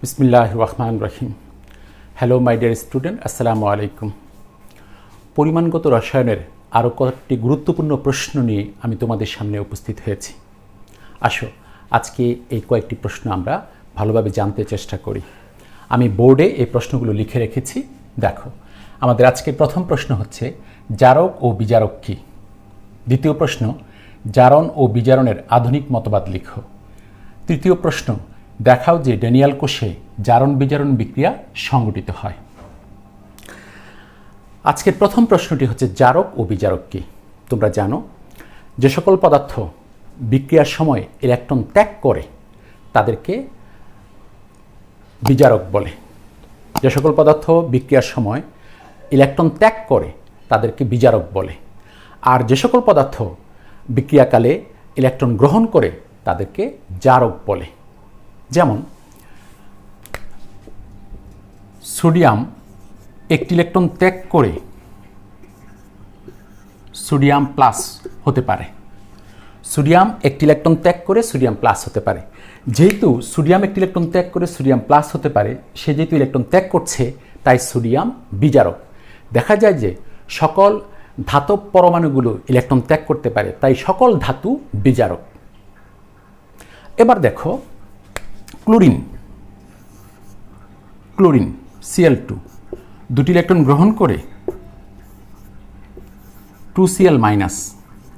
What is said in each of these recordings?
বিসমিল্লাহির রহমানির রহিম। Hello my dear student, আসসালামু আলাইকুম। পরিমাণগত রসায়নের আরও কয়েকটি গুরুত্বপূর্ণ প্রশ্ন নিয়ে আমি তোমাদের সামনে উপস্থিত হয়েছি। আসো আজকে এই কয়েকটি প্রশ্ন আমরা ভালোভাবে জানতে চেষ্টা করি। আমি বোর্ডে এই প্রশ্নগুলো লিখে রেখেছি, দেখো। আমাদের আজকের প্রথম প্রশ্ন হচ্ছে জারক ও বিজারক কী। দ্বিতীয় প্রশ্ন জারণ ও বিজারণের আধুনিক মতবাদ লিখো। তৃতীয় প্রশ্ন দেখাও যে ড্যানিয়েল কোষে জারণ বিজারণ বিক্রিয়া সংঘটিত হয়। আজকের প্রথম প্রশ্নটি হচ্ছে জারক ও বিজারক কী। তোমরা জানো যে সকল পদার্থ বিক্রিয়ার সময় ইলেকট্রন ত্যাগ করে তাদেরকে বিজারক বলে। যে সকল পদার্থ বিক্রিয়ার সময় ইলেকট্রন ত্যাগ করে তাদেরকে বিজারক বলে। আর যে সকল পদার্থ বিক্রিয়াকালে ইলেকট্রন গ্রহণ করে তাদেরকে জারক বলে। যেমন সোডিয়াম একটি ইলেকট্রন ত্যাগ করে সোডিয়াম প্লাস হতে পারে। সোডিয়াম একটি ইলেকট্রন ত্যাগ করে সোডিয়াম প্লাস হতে পারে। যেহেতু সোডিয়াম একটি ইলেকট্রন ত্যাগ করে সোডিয়াম প্লাস হতে পারে, সে যেহেতু ইলেকট্রন ত্যাগ করছে, তাই সোডিয়াম বিজারক। দেখা যায় যে সকল ধাতব পরমাণুগুলো ইলেকট্রন ত্যাগ করতে পারে, তাই সকল ধাতু বিজারক। এবার দেখো ক্লোরিন Cl2 দুটি ইলেকট্রন গ্রহণ করে 2Cl মাইনাস,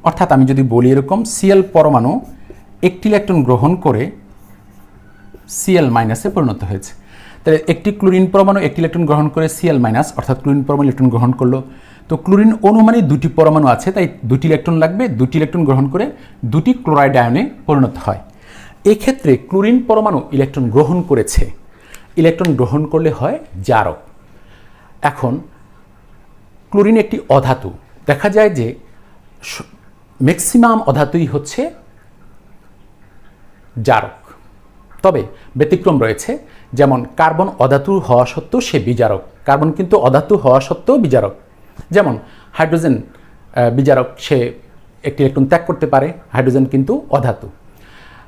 অর্থাৎ আমি যদি বলি এরকম Cl পরমাণু একটি ইলেকট্রন গ্রহণ করে Cl মাইনাসে পরিণত হয়েছে। তাহলে একটি ক্লোরিন পরমাণু একটি ইলেকট্রন গ্রহণ করে Cl মাইনাস, অর্থাৎ ক্লোরিন পরমাণু ইলেকট্রন গ্রহণ করলো। তো ক্লোরিন অনুমানে দুটি পরমাণু আছে, তাই দুটি ইলেকট্রন লাগবে, দুটি ইলেকট্রন গ্রহণ করে দুটি ক্লোরাইড আয়নে পরিণত হয়। এই ক্ষেত্রে ক্লোরিন পরমাণু ইলেকট্রন গ্রহণ করেছে, ইলেকট্রন গ্রহণ করলে হয় জারক। এখন ক্লোরিন একটি অধাতু। দেখা যায় যে ম্যাক্সিমাম অধাতুই হচ্ছে জারক, তবে ব্যতিক্রম রয়েছে। যেমন কার্বন অধাতু হওয়া সত্ত্বেও সে বিজারক, কার্বন কিন্তু অধাতু হওয়া সত্ত্বেও বিজারক। যেমন হাইড্রোজেন বিজারক, সে একটি ইলেকট্রন ত্যাগ করতে পারে, হাইড্রোজেন কিন্তু অধাতু।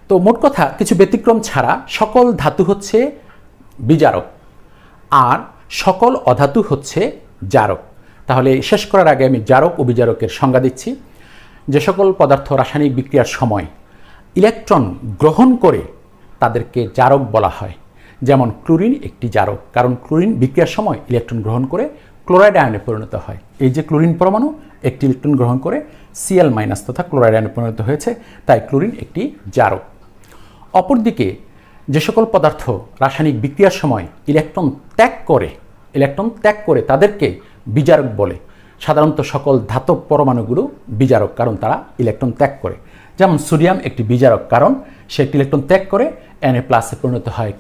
তো মোট কথা কিছু ব্যতিক্রম ছাড়া সকল ধাতু হচ্ছে বিজারক আর সকল অধাতু হচ্ছে জারক। তাহলে শেষ করার আগে আমি জারক ও বিজারকের সংজ্ঞা দিচ্ছি। যে সকল পদার্থ রাসায়নিক বিক্রিয়ার সময় ইলেকট্রন গ্রহণ করে তাদেরকে জারক বলা হয়। যেমন ক্লোরিন একটি জারক, কারণ ক্লোরিন বিক্রিয়ার সময় ইলেকট্রন গ্রহণ করে ক্লোরাইড আয়নে পরিণত হয়। এই যে ক্লোরিন পরমাণু একটি ইলেকট্রন গ্রহণ করে Cl মাইনাস তথা ক্লোরাইড আয়নে পরিণত হয়েছে, তাই ক্লোরিন একটি জারক। অপরদিকে যে সকল পদার্থ রাসায়নিক বিক্রিয়ার সময় ইলেকট্রন ত্যাগ করে তাদেরকে বিজারক বলে। সাধারণত সকল ধাতব পরমাণুগুলো বিজারক, কারণ তারা ইলেকট্রন ত্যাগ করে। যেমন সোডিয়াম একটি বিজারক, কারণ সে একটি ইলেকট্রন ত্যাগ করে Na প্লাসে পরিণত হয়।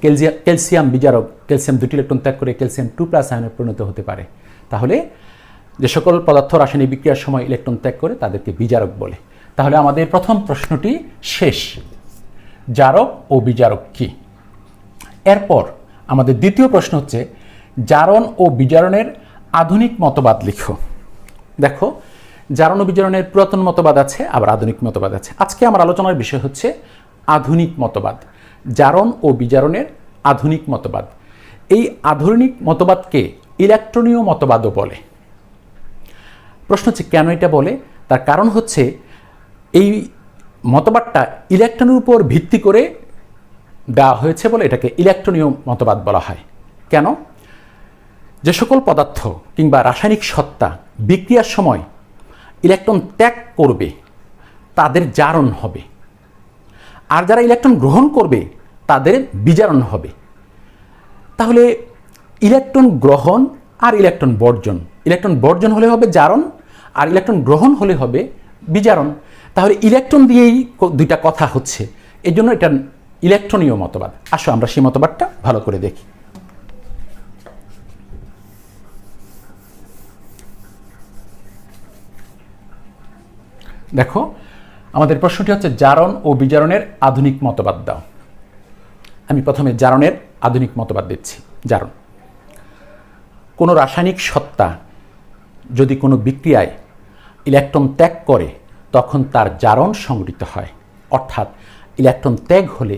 ক্যালসিয়াম বিজারক, ক্যালসিয়াম দুটি ইলেকট্রন ত্যাগ করে ক্যালসিয়াম 2 প্লাস আয়নে পরিণত হতে পারে। তাহলে যে সকল পদার্থ রাসায়নিক বিক্রিয়ার সময় ইলেকট্রন ত্যাগ করে তাদেরকে বিজারক বলে। তাহলে আমাদের প্রথম প্রশ্নটি শেষ, জারক ও বিজারক কী। এরপর আমাদের দ্বিতীয় প্রশ্ন হচ্ছে জারণ ও বিজারণের আধুনিক মতবাদ লিখো। দেখো, জারণ ও বিজারণের পুরাতন মতবাদ আছে, আবার আধুনিক মতবাদ আছে। আজকে আমার আলোচনার বিষয় হচ্ছে আধুনিক মতবাদ, জারণ ও বিজারণের আধুনিক মতবাদ। এই আধুনিক মতবাদকে ইলেকট্রনীয় মতবাদও বলে। প্রশ্ন হচ্ছে কেন এটা বলে? তার কারণ হচ্ছে এই মতবাদটা ইলেকট্রনের উপর ভিত্তি করে দেওয়া হয়েছে বলে এটাকে ইলেকট্রনীয় মতবাদ বলা হয়। কেন? যে সকল পদার্থ কিংবা রাসায়নিক সত্তা বিক্রিয়ার সময় ইলেকট্রন ত্যাগ করবে তাদের জারণ হবে, আর যারা ইলেকট্রন গ্রহণ করবে তাদের বিজারণ হবে। তাহলে ইলেকট্রন গ্রহণ আর ইলেকট্রন বর্জন হলে হবে জারণ, আর ইলেকট্রন গ্রহণ হলে হবে বিজারণ। তাহলে ইলেকট্রন দিয়েই দুইটা কথা হচ্ছে, এই জন্য এটা ইলেকট্রনীয় মতবাদ। আসো আমরা সেই মতবাদটা ভালো করে দেখি। দেখো, আমাদের প্রশ্নটি হচ্ছে জারণ ও বিজারণের আধুনিক মতবাদ দাও। আমি প্রথমে জারণের আধুনিক মতবাদ দিচ্ছি। জারণ, কোনো রাসায়নিক সত্তা যদি কোনো বিক্রিয়ায় ইলেকট্রন ত্যাগ করে তখন তার জারণ সংঘটিত হয়, অর্থাৎ ইলেকট্রন ত্যাগ হলে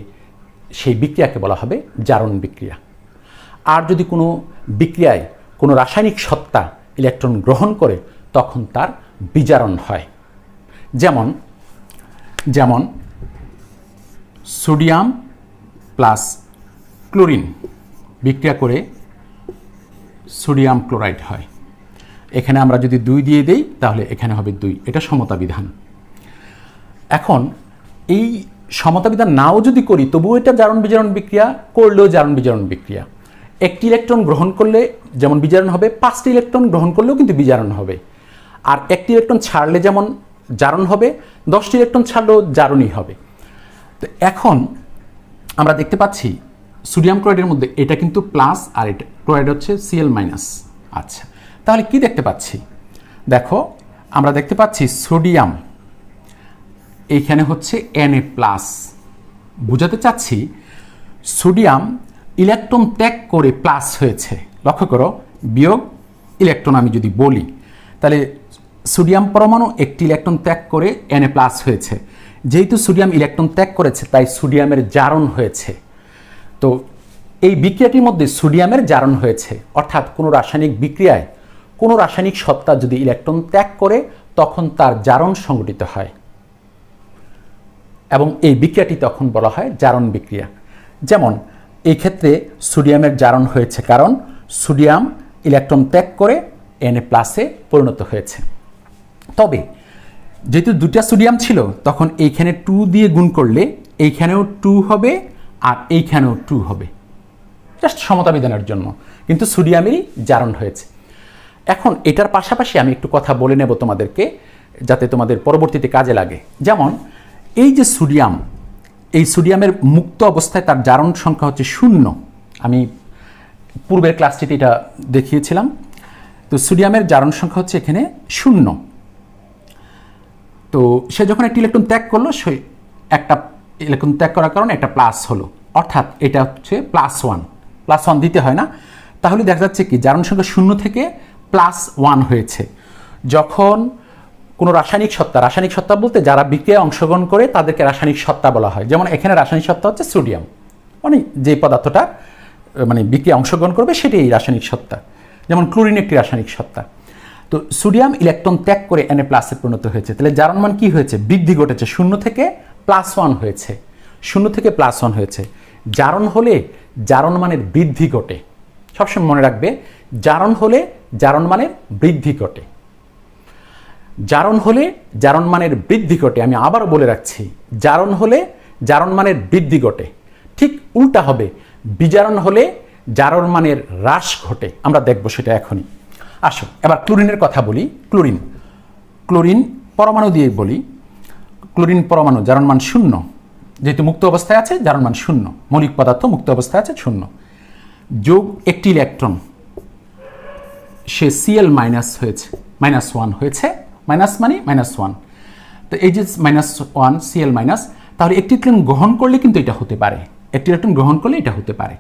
সেই বিক্রিয়াকে বলা হবে জারণ বিক্রিয়া। আর যদি কোনো বিক্রিয়ায় কোনো রাসায়নিক সত্তা ইলেকট্রন গ্রহণ করে তখন তার বিজারণ হয়। যেমন যেমন সোডিয়াম প্লাস ক্লোরিন বিক্রিয়া করে সোডিয়াম ক্লোরাইড হয়। এখানে আমরা যদি 2 দিয়ে দেই তাহলে এখানে হবে 2, এটা সমতা বিধান। এখন এই সমতা বিধান নাও যদি করি তবুও এটা জারণ বিজারণ বিক্রিয়া, করলেও জারণ বিজারণ বিক্রিয়া। একটি ইলেকট্রন গ্রহণ করলে যেমন বিজারণ হবে, 5টি ইলেকট্রন গ্রহণ করলেও কিন্তু বিজারণ হবে। আর একটি ইলেকট্রন ছাড়লে যেমন জারণ হবে, 10টি ইলেকট্রন ছাড়লেও জারণই হবে। তো এখন আমরা দেখতে পাচ্ছি সোডিয়াম ক্লোরাইডের মধ্যে এটা কিন্তু প্লাস আর এটা ক্লোরাইড হচ্ছে Cl মাইনাস। আচ্ছা, তাহলে কি দেখতে পাচ্ছি? দেখো আমরা দেখতে পাচ্ছি সোডিয়াম এইখানে হচ্ছে Na প্লাস। বুঝাতে চাচ্ছি সোডিয়াম ইলেকট্রন ত্যাগ করে প্লাস হয়েছে। লক্ষ্য করো, বিয়োগ ইলেকট্রন আমি যদি বলি তাহলে সোডিয়াম পরমাণু একটি ইলেকট্রন ত্যাগ করে Na প্লাস হয়েছে। যেহেতু সোডিয়াম ইলেকট্রন ত্যাগ করেছে তাই সোডিয়ামের জারণ হয়েছে। তো এই বিক্রিয়াটির মধ্যে সোডিয়ামের জারণ হয়েছে, অর্থাৎ কোনো রাসায়নিক বিক্রিয়ায় কোনো রাসায়নিক সত্তা যদি ইলেকট্রন ত্যাগ করে তখন তার জারণ সংঘটিত হয় এবং এই বিক্রিয়াটি তখন বলা হয় জারণ বিক্রিয়া। যেমন এই ক্ষেত্রে সোডিয়ামের জারণ হয়েছে কারণ সোডিয়াম ইলেকট্রন ত্যাগ করে Na প্লাসে পরিণত হয়েছে। তবে যেহেতু 2টা সোডিয়াম ছিল তখন এইখানে 2 দিয়ে গুণ করলে এইখানেও 2 হবে আর এইখানেও 2 হবে, জাস্ট সমতা বিধানের জন্য, কিন্তু সোডিয়ামেরই জারণ হয়েছে। এখন এটার পাশাপাশি আমি একটু কথা বলে নেব তোমাদেরকে যাতে তোমাদের পরবর্তীতে কাজে লাগে। যেমন এই যে সোডিয়াম, এই সোডিয়ামের মুক্ত অবস্থায় তার জারণ সংখ্যা হচ্ছে 0। আমি পূর্বের ক্লাসটিতে এটা দেখিয়েছিলাম। তো সোডিয়ামের জারণ সংখ্যা হচ্ছে এখানে 0। তো সে যখন একটি ইলেকট্রন ত্যাগ করলো, সে একটা ইলেকট্রন ত্যাগ করার কারণে একটা প্লাস হলো, অর্থাৎ এটা হচ্ছে +1 দিতে হয় না। তাহলে দেখা যাচ্ছে কি জারণ সংখ্যা 0 থেকে +1 হয়েছে। যখন কোনো রাসায়নিক সত্তা বলতে যারা বিক্রিয়ায় অংশগ্রহণ করে তাদেরকে রাসায়নিক সত্তা বলা হয়। যেমন এখানে রাসায়নিক সত্তা হচ্ছে সোডিয়াম, মানে যে পদার্থটা মানে বিক্রিয়ায় অংশগ্রহণ করবে সেটাই এই রাসায়নিক সত্তা। যেমন ক্লোরিন একটি রাসায়নিক সত্তা। তো সোডিয়াম ইলেকট্রন ত্যাগ করে Na প্লাসে পরিণত হয়েছে। তাহলে জারণ মান কি হয়েছে? বৃদ্ধি ঘটেছে, 0 থেকে +1 হয়েছে। 0 থেকে +1 হয়েছে। জারণ হলে জারণ মানের বৃদ্ধি ঘটে। সবসময় মনে রাখবে, জারণ হলে জারণ মানের বৃদ্ধি ঘটে। জারণ হলে জারণ মানের বৃদ্ধি ঘটে। আমি আবারও বলে রাখছি, জারণ হলে জারণ মানের বৃদ্ধি ঘটে। ঠিক উল্টা হবে, বিজারণ হলে জারণ মানের হ্রাস ঘটে। আমরা দেখব সেটা এখনই। আসো এবার ক্লোরিনের কথা বলি। ক্লোরিন পরমাণু দিয়ে বলি। ক্লোরিন পরমাণু জারণ মান 0, যেহেতু মুক্ত অবস্থায় আছে জারণ মান 0। মৌলিক পদার্থ মুক্ত অবস্থায় আছে 0। যোগ একটি ইলেকট্রন, সে Cl মাইনাস হয়েছে, -1 হয়েছে। মাইনাস মানে -1। তো এই যে -1 Cl মাইনাস, তাহলে একটি ইলেকট্রন গ্রহণ করলে কিন্তু এটা হতে পারে, একটি ইলেকট্রন গ্রহণ করলে এটা হতে পারে।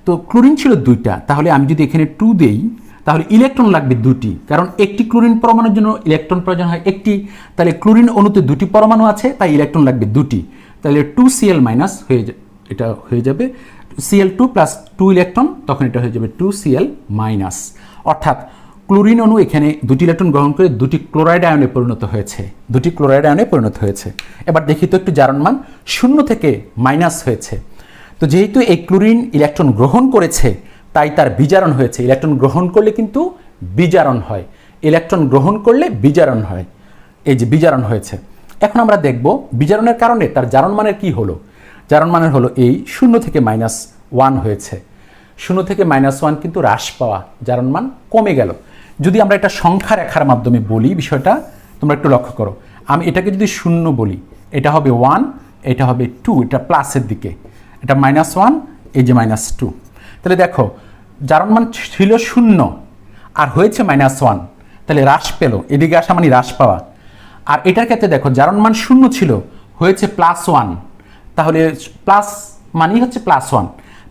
তো ক্লোরিন ছিল 2টা, তাহলে আমি যদি এখানে 2 দেই তাহলে ইলেকট্রন লাগবে 2টি, কারণ একটি ক্লোরিন পরমাণুর জন্য ইলেকট্রন প্রয়োজন হয় একটি। তাহলে ক্লোরিন অণুতে 2টি পরমাণু আছে, তাই ইলেকট্রন লাগবে 2টি। তাহলে 2Cl মাইনাস এটা হয়ে যাবে Cl2 প্লাস 2 ইলেকট্রন, তখন এটা হয়ে যাবে 2Cl মাইনাস। অর্থাৎ ক্লোরিন অণু এখানে 2টি ইলেকট্রন গ্রহণ করে 2টি ক্লোরাইড আয়নে পরিণত হয়েছে। এবার দেখি তো একটু জারণ মান 0 থেকে মাইনাস হয়েছে। তো যেহেতু এই ক্লোরিন ইলেকট্রন গ্রহণ করেছে তাই তার বিজারণ হয়েছে। ইলেকট্রন গ্রহণ করলে কিন্তু বিজারণ হয়, এই যে বিজারণ হয়েছে। এখন আমরা দেখব বিজারণের কারণে তার জারণ মানের কি হলো। জারণ মানের হলো এই 0 থেকে -1 হয়েছে। 0 থেকে -1 কিন্তু হ্রাস পাওয়া, জারণ মান কমে গেল। যদি আমরা এটা সংখ্যা রেখার মাধ্যমে বলি বিষয়টা, তোমরা একটু লক্ষ্য করো। আমি এটাকে যদি 0 বলি, এটা হবে 1, এটা হবে 2, এটা প্লাসের দিকে, এটা -1, এই যে -2। তাহলে দেখো জারণ মান ছিল 0 আর হয়েছে -1, তাহলে হ্রাস পেল, এদিকে আসা মানে হ্রাস পাওয়া। আর এটার ক্ষেত্রে দেখো জারণ মান 0 ছিল, হয়েছে +1, তাহলে প্লাস মানেই হচ্ছে +1,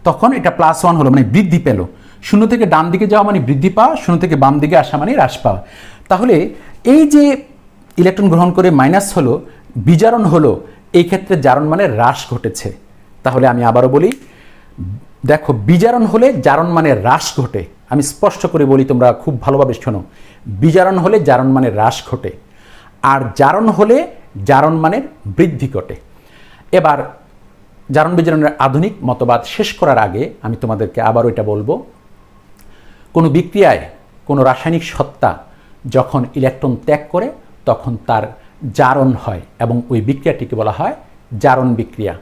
তখন এটা +1 হলো মানে বৃদ্ধি পেল। 0 থেকে ডান দিকে যাওয়া মানে বৃদ্ধি পাওয়া, 0 থেকে বাম দিকে আসা মানে হ্রাস পাওয়া। তাহলে এই যে ইলেকট্রন গ্রহণ করে মাইনাস হলো, বিজারণ হলো, এই ক্ষেত্রে জারণ মানে হ্রাস ঘটেছে। তাহলে আমি আবারও বলি, দেখো বিজারণ হলে জারণ মানে হ্রাস ঘটে। আমি স্পষ্ট করে বলি, তোমরা খুব ভালোভাবে শোনো। বিজারণ হলে জারণ মানে হ্রাস ঘটে, আর জারণ হলে জারণ মানের বৃদ্ধি ঘটে। এবার জারণ বিজারণের আধুনিক মতবাদ শেষ করার আগে আমি তোমাদেরকে আবারও এটা বলবো, কোনো বিক্রিয়ায় কোনো রাসায়নিক সত্তা যখন ইলেকট্রন ত্যাগ করে তখন তার জারণ হয় এবং ওই বিক্রিয়াটিকে বলা হয় জারণ বিক্রিয়া।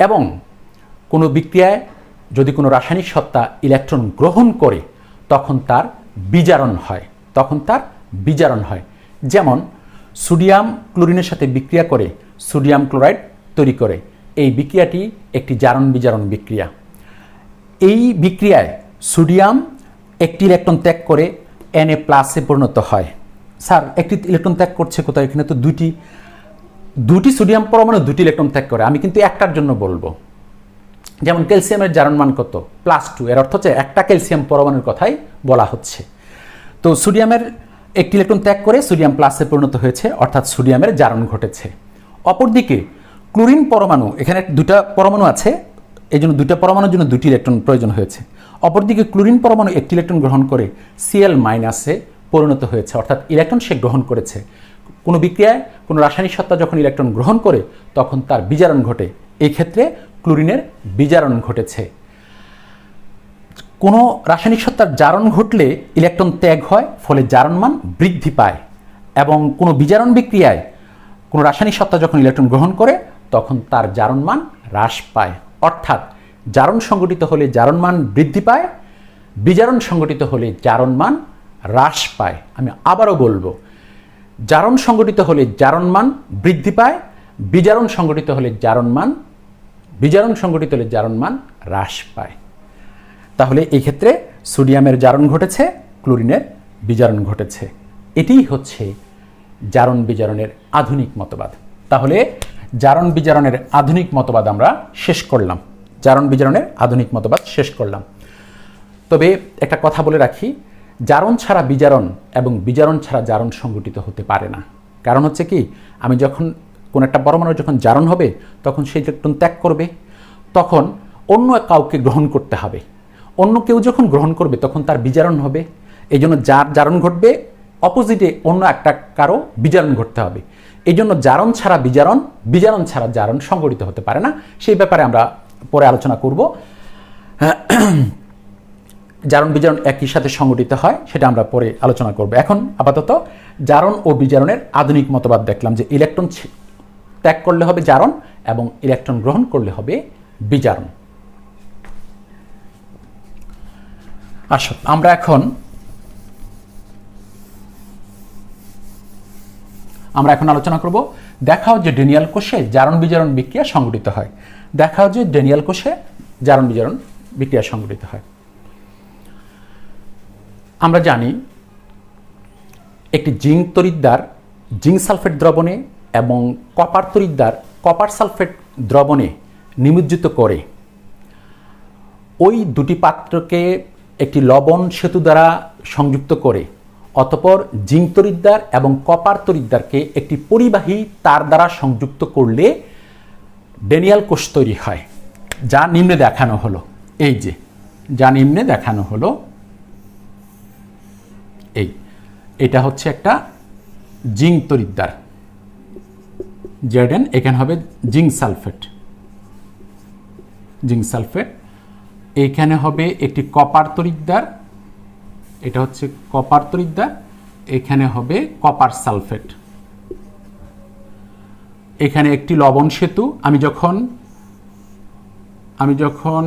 এবং কোনো বিক্রিয়ায় যদি কোনো রাসায়নিক সত্তা ইলেকট্রন গ্রহণ করে তখন তার বিজারণ হয়, যেমন সোডিয়াম ক্লোরিনের সাথে বিক্রিয়া করে সোডিয়াম ক্লোরাইড তৈরি করে, এই বিক্রিয়াটি একটি জারণ বিজারণ বিক্রিয়া। এই বিক্রিয়ায় সোডিয়াম একটি ইলেকট্রন ত্যাগ করে Na প্লাসে পরিণত হয়। স্যার একটি ইলেকট্রন ত্যাগ করছে কোথায়? এখানে তো দুটি সোডিয়াম পরমাণু দুটি ইলেকট্রন ত্যাগ করে। আমি কিন্তু একটার জন্য বলবো, যেমন ক্যালসিয়ামের জারণ মান কত? +2। এর অর্থ হচ্ছে একটা ক্যালসিয়াম পরমাণুর কথাই বলা হচ্ছে। তো সোডিয়ামের একটি ইলেকট্রন ত্যাগ করে সোডিয়াম প্লাসে পরিণত হয়েছে, অর্থাৎ সোডিয়ামের জারণ ঘটেছে। অপরদিকে ক্লোরিন পরমাণু, এখানে দুটা পরমাণু আছে, এই জন্য দুটা পরমাণুর জন্য দুটি ইলেকট্রন প্রয়োজন হয়েছে। অপরদিকে ক্লোরিন পরমাণু একটি ইলেকট্রন গ্রহণ করে Cl- পরিণত হয়েছে, অর্থাৎ ইলেকট্রন সে গ্রহণ করেছে। কোনো বিক্রিয়ায় কোনো রাসায়নিক সত্তা যখন ইলেকট্রন গ্রহণ করে তখন তার বিজারণ ঘটে। এই ক্ষেত্রে ক্লোরিনের বিজারণ ঘটেছে। কোনো রাসায়নিক সত্তার জারণ ঘটলে ইলেকট্রন ত্যাগ হয়, ফলে জারণ মান বৃদ্ধি পায়। এবং কোনো বিজারণ বিক্রিয়ায় কোনো রাসায়নিক সত্তা যখন ইলেকট্রন গ্রহণ করে তখন তার জারণ মান হ্রাস পায়। অর্থাৎ জারণ সংঘটিত হলে জারণ মান বৃদ্ধি পায়, বিজারণ সংঘটিত হলে জারণ মান হ্রাস পায়। আমি আবারও বলবো, জারণ সংঘটিত হলে জারণ মান বৃদ্ধি পায়, বিজারণ সংঘটিত হলে জারণ মান হ্রাস পায়। তাহলে এই ক্ষেত্রে সোডিয়ামের জারণ ঘটেছে, ক্লোরিনের বিজারণ ঘটেছে। এটিই হচ্ছে জারণ বিজারণের আধুনিক মতবাদ। তাহলে জারণ বিজারণের আধুনিক মতবাদ আমরা শেষ করলাম। তবে একটা কথা বলে রাখি, জারণ ছাড়া বিজারণ এবং বিজারণ ছাড়া জারণ সংঘটিত হতে পারে না। কারণ হচ্ছে কি, আমি যখন কোনো একটা পরমাণুর যখন জারণ হবে তখন সেই ইলেকট্রন ত্যাগ করবে, তখন অন্য কাউকে গ্রহণ করতে হবে। অন্য কেউ যখন গ্রহণ করবে তখন তার বিজারণ হবে। এই জন্য যার জারণ ঘটবে অপোজিটে অন্য একটা কারো বিজারণ ঘটতে হবে। এই জন্য জারণ ছাড়া বিজারণ, বিজারণ ছাড়া জারণ সংঘটিত হতে পারে না। সেই ব্যাপারে আমরা পরে আলোচনা করব। জারণ বিজারণ একই সাথে সংঘটিত হয়, সেটা আমরা পরে আলোচনা করব। এখন আপাতত জারণ ও বিজারণের আধুনিক মতবাদ দেখলাম, যে ইলেকট্রন ত্যাগ করলে হবে জারণ এবং ইলেকট্রন গ্রহণ করলে হবে বিজারণ। আসো আমরা এখন আলোচনা করব, দেখাও যে ড্যানিয়েল কোষে জারণ বিজারণ বিক্রিয়া সংঘটিত হয়। আমরা জানি একটি জিঙ্ক তড়িৎদ্বার জিঙ্ক সালফেট দ্রবণে এবং কপার তড়িৎদ্বার কপার সালফেট দ্রবণে নিমজ্জিত করে ওই দুটি পাত্রকে একটি লবণ সেতু দ্বারা সংযুক্ত করে, অতঃপর জিঙ্ক তড়িৎদ্বার এবং কপার তড়িৎদ্বারকে একটি পরিবাহী তার দ্বারা সংযুক্ত করলে ড্যানিয়েল কোষ তৈরি হয়, যা নিম্নে দেখানো হলো। এই যে যা নিম্নে দেখানো হলো, এটা হচ্ছে একটা জিঙ্ক তড়িৎদ্বার Zn, এখানে হবে জিঙ্ক সালফেট, এখানে হবে একটি কপার তড়িৎদ্বার, এটা হচ্ছে কপার তড়িৎদ্বার, এখানে হবে কপার সালফেট, এখানে একটি লবণ সেতু। আমি যখন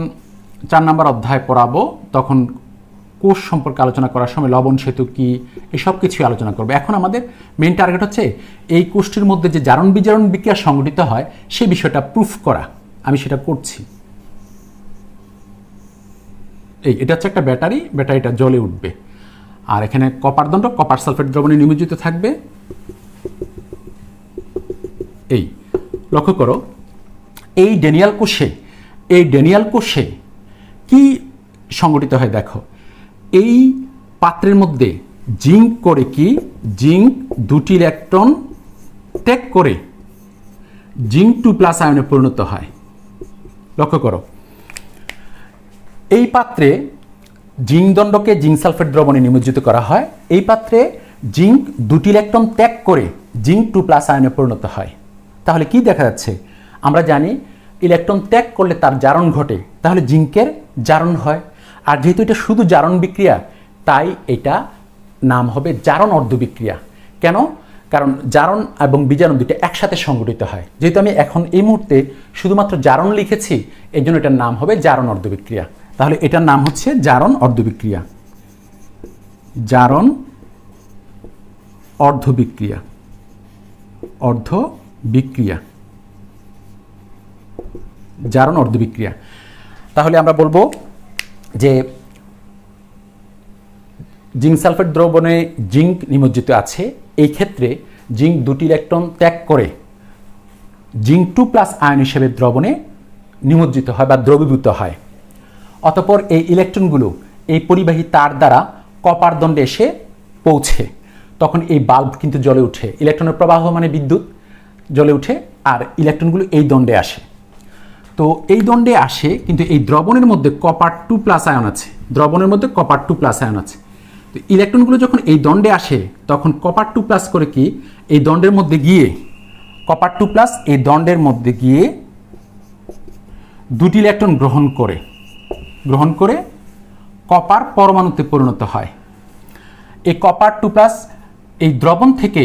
4 নম্বর অধ্যায় পড়াবো তখন কোষ সম্পর্কে আলোচনা করার সময় লবণ সেতু কি এসব কিছু আলোচনা করবে। এখন আমাদের মেইন টার্গেট হচ্ছে এই কোষটির মধ্যে যে জারণ বিজারণ বিক্রিয়া সংঘটিত হয় সেই বিষয়টা প্রুফ করা। আমি সেটা করছি। এটা হচ্ছে একটা ব্যাটারিটা জ্বলে উঠবে, আর এখানে কপার দণ্ড কপার সালফেট দ্রবণে নিমজ্জিত থাকবে। লক্ষ্য করো, এই ড্যানিয়েল কোষে কি সংঘটিত হয় দেখো। এই পাত্রের মধ্যে জিঙ্ক করে কি, জিঙ্ক দুটি ইলেকট্রন ত্যাগ করে জিঙ্ক 2+ আয়নে পরিণত হয়। লক্ষ্য করো, এই পাত্রে জিঙ্ক দণ্ডকে জিঙ্ক সালফেট দ্রবণে নিমজ্জিত করা হয়। এই পাত্রে জিঙ্ক 2টি ইলেকট্রন ত্যাগ করে জিঙ্ক 2+ আয়নে পরিণত হয়। তাহলে কি দেখা যাচ্ছে, আমরা জানি ইলেকট্রন ত্যাগ করলে তার জারণ ঘটে, তাহলে জিঙ্কের জারণ হয়। আর যেহেতু এটা শুধু জারণ বিক্রিয়া, তাই এটা নাম হবে জারণ অর্ধ বিক্রিয়া। কেন? কারণ জারণ এবং বিজারণ দুটো একসাথে সংঘটিত হয়। যেহেতু আমি এখন এই মুহূর্তে শুধুমাত্র জারণ লিখেছি, এই জন্য এটার নাম হবে জারণ অর্ধ বিক্রিয়া। তাহলে এটার নাম হচ্ছে জারণ অর্ধ বিক্রিয়া। জারণ অর্ধ বিক্রিয়া, অর্ধ বিক্রিয়া, জারণ অর্ধ বিক্রিয়া। তাহলে আমরা বলবো যে জিঙ্ক সালফেট দ্রবণে জিঙ্ক নিমজ্জিত আছে, এই ক্ষেত্রে জিঙ্ক 2টি ইলেকট্রন ত্যাগ করে জিঙ্ক 2+ আয়ন হিসেবে দ্রবণে নিমজ্জিত হয় বা দ্রবীভূত হয়। অতঃপর এই ইলেকট্রনগুলো এই পরিবাহী তার দ্বারা কপার দণ্ডে এসে পৌঁছে, তখন এই বাল্ব কিন্তু জ্বলে উঠে, ইলেকট্রনের প্রবাহ মানে বিদ্যুৎ জ্বলে উঠে, আর ইলেকট্রনগুলো এই দণ্ডে আসে। তো এই দণ্ডে আসে, কিন্তু এই দ্রবণের মধ্যে কপার 2+ আয়ন আছে, দ্রবণের মধ্যে কপার 2+ আয়ন আছে। তো ইলেকট্রনগুলো যখন এই দণ্ডে আসে, তখন কপার 2+ করে কি এই দণ্ডের মধ্যে গিয়ে, কপার 2+ এই দণ্ডের মধ্যে গিয়ে 2টি ইলেকট্রন গ্রহণ করে কপার পরমাণুতে পরিণত হয়। এই কপার 2+ এই দ্রবণ থেকে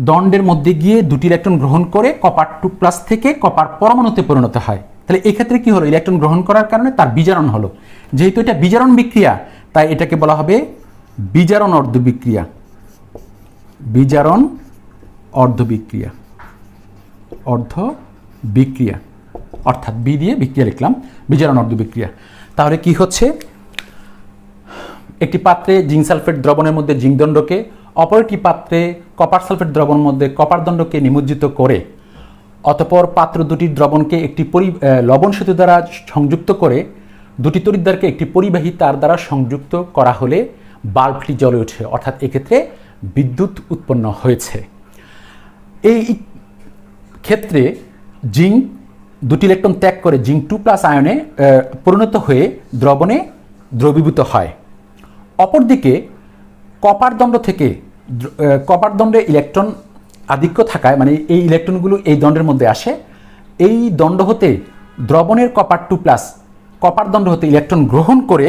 দণ্ডের মধ্যে গিয়ে 2টি ইলেকট্রন গ্রহণ করে কপার 2+ থেকে কপার পরমাণুতে পরিণত হয়। তাহলে এক্ষেত্রে কি হলো, ইলেকট্রন গ্রহণ করার কারণে তার বিজারণ হলো। যেহেতু এটা বিজারণ বিক্রিয়া, তাই এটাকে বলা হবে বিজারণ অর্ধ বিক্রিয়া। বিজারণ অর্ধ বিক্রিয়া, অর্ধ বিক্রিয়া, অর্থাৎ বি দিয়ে বিক্রিয়া লিখলাম, বিজারণ অর্ধ বিক্রিয়া। তাহলে কি হচ্ছে, একটি পাত্রে জিঙ্ক সালফেট দ্রবণের মধ্যে জিঙ্ক দণ্ডকে, অপর একটি পাত্রে কপার সালফেট দ্রবণের মধ্যে কপার দণ্ডকে নিমজ্জিত করে, অতঃপর পাত্র দুটির দ্রবণকে একটি লবণ সেতু দ্বারা সংযুক্ত করে 2টি তড়িৎদ্বারকে একটি পরিবাহী তার দ্বারা সংযুক্ত করা হলে বাল্বটি জ্বলে ওঠে, অর্থাৎ এক্ষেত্রে বিদ্যুৎ উৎপন্ন হয়েছে। এই ক্ষেত্রে জিঙ্ক 2টি ইলেকট্রন ত্যাগ করে জিঙ্ক 2+ আয়নে পরিণত হয়ে দ্রবণে দ্রবীভূত হয়। অপরদিকে কপার দণ্ড থেকে, কপার দণ্ডে ইলেকট্রন আধিক্য থাকায়, মানে এই ইলেকট্রনগুলো এই দণ্ডের মধ্যে আসে, এই দণ্ড হতে দ্রবণের কপার 2+ কপার দণ্ড হতে ইলেকট্রন গ্রহণ করে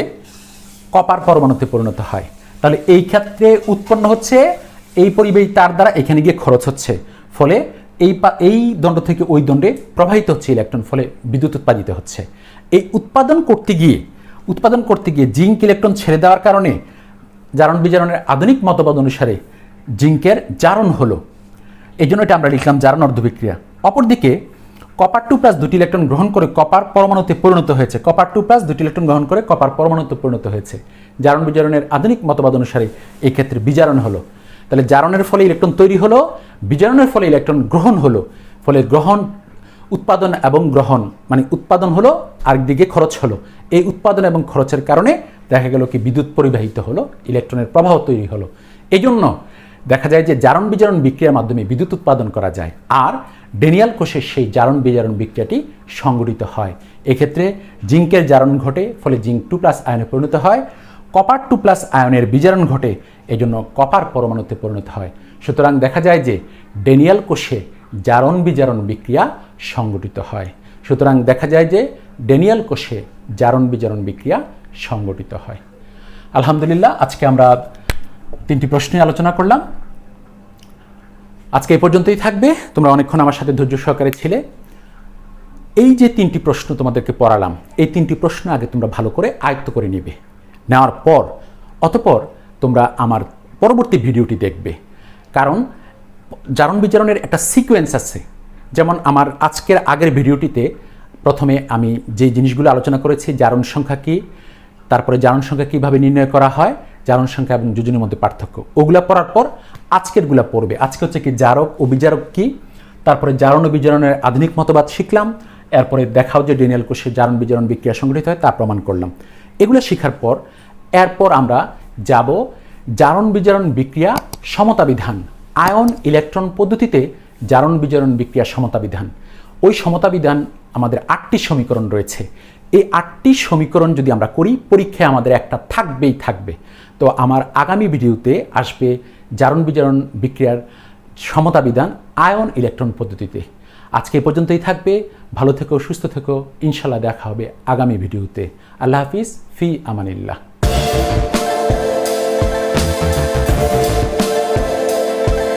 কপার পরমাণুতে পরিণত হয়। তাহলে এই ক্ষেত্রে উৎপন্ন হচ্ছে এই পরিবাহী তার দ্বারা এখানে গিয়ে খরচ হচ্ছে, ফলে এই দণ্ড থেকে ওই দণ্ডে প্রবাহিত হচ্ছে ইলেকট্রন, ফলে বিদ্যুৎ উৎপাদিত হচ্ছে। এই উৎপাদন করতে গিয়ে জিঙ্ক ইলেকট্রন ছেড়ে দেওয়ার কারণে জারণ বিজারণের আধুনিক মতবাদ অনুসারে জিঙ্কের জারণ হলো, এই জন্য এটা আমরা লিখলাম জারণ অর্ধ বিক্রিয়া। অপরদিকে কপার 2+ 2টি ইলেকট্রন গ্রহণ করে কপার পরমাণুতে পরিণত হয়েছে, কপার 2+ 2টি ইলেকট্রন গ্রহণ করে কপার পরমাণুতে পরিণত হয়েছে, জারণ বিজারণের আধুনিক মতবাদ অনুসারে এই ক্ষেত্রে বিজারণ হলো। তাহলে জারণের ফলে ইলেকট্রন তৈরি হলো, বিজারণের ফলে ইলেকট্রন গ্রহণ হলো, ফলে গ্রহণ, উৎপাদন এবং গ্রহণ, মানে উৎপাদন হলো আরেকদিকে খরচ হলো। এই উৎপাদন এবং খরচের কারণে দেখা গেল কি বিদ্যুৎ পরিবাহিত হলো, ইলেকট্রনের প্রবাহ তৈরি হলো। এই জন্য দেখা যায় যে জারণ বিজারণ বিক্রিয়ার মাধ্যমে বিদ্যুৎ উৎপাদন করা যায়, আর ডেনিয়াল কোষের সেই জারণ বিজারণ বিক্রিয়াটি সংঘটিত হয়। এক্ষেত্রে জিঙ্কের জারণ ঘটে, ফলে জিঙ্ক 2+ আয়নে পরিণত হয়, কপার 2+ আয়নের বিজারণ ঘটে, এই জন্য কপার পরমাণুতে পরিণত হয়। সুতরাং দেখা যায় যে ডেনিয়াল কোষে জারণ বিজারণ বিক্রিয়া সংঘটিত হয়। সুতরাং দেখা যায় যে ডেনিয়াল কোষে জারণ বিজারণ বিক্রিয়া সংঘটিত হয়। আলহামদুলিল্লাহ, আজকে আমরা 3টি প্রশ্ন আলোচনা করলাম। আজকে এই পর্যন্তই থাকবে। তোমরা অনেকক্ষণ আমার সাথে ধৈর্য সহকারে ছিলে। এই যে 3টি প্রশ্ন তোমাদেরকে পড়ালাম, এই 3টি প্রশ্ন আগে তোমরা ভালো করে আয়ত্ত করে নেবে, নেওয়ার পর অতঃপর তোমরা আমার পরবর্তী ভিডিওটি দেখবে। কারণ জারণ বিজারণের একটা সিকোয়েন্স আছে। যেমন আমার আজকের আগের ভিডিওটিতে প্রথমে আমি যে জিনিসগুলো আলোচনা করেছি, জারণ সংখ্যা কী, তারপরে জারণ সংখ্যা কীভাবে নির্ণয় করা হয়, জারণ সংখ্যা এবং যোজনের মধ্যে পার্থক্য, ওগুলা পড়ার পর আজকেরগুলা পড়বে। আজকে হচ্ছে কি জারক ও বিজারক কী, তারপরে জারণ ও বিজারণের আধুনিক মতবাদ শিখলাম, এরপরে দেখাও যে ডেনিয়াল কোষে জারণ বিজারণ বিক্রিয়া সংঘটিত হয় তা প্রমাণ করলাম। এগুলো শেখার পর এরপর আমরা যাব জারণ বিজারণ বিক্রিয়া সমতা বিধান, আয়ন ইলেকট্রন পদ্ধতিতে জারণ বিজারণ বিক্রিয়া সমতা বিধান। ওই সমতা বিধান আমাদের 8টি সমীকরণ রয়েছে। এই 8টি সমীকরণ যদি আমরা করি, পরীক্ষায় আমাদের একটা থাকবেই থাকবে। তো আমার আগামী ভিডিওতে আসবে জারণ বিজারণ বিক্রিয়ার সমতা বিধান আয়ন ইলেকট্রন পদ্ধতিতে। আজকে এ পর্যন্তই থাকবে। ভালো থেকো, সুস্থ থেকো। ইনশাল্লাহ দেখা হবে আগামী ভিডিওতে। আল্লাহ হাফিজ, ফি আমানিল্লাহ।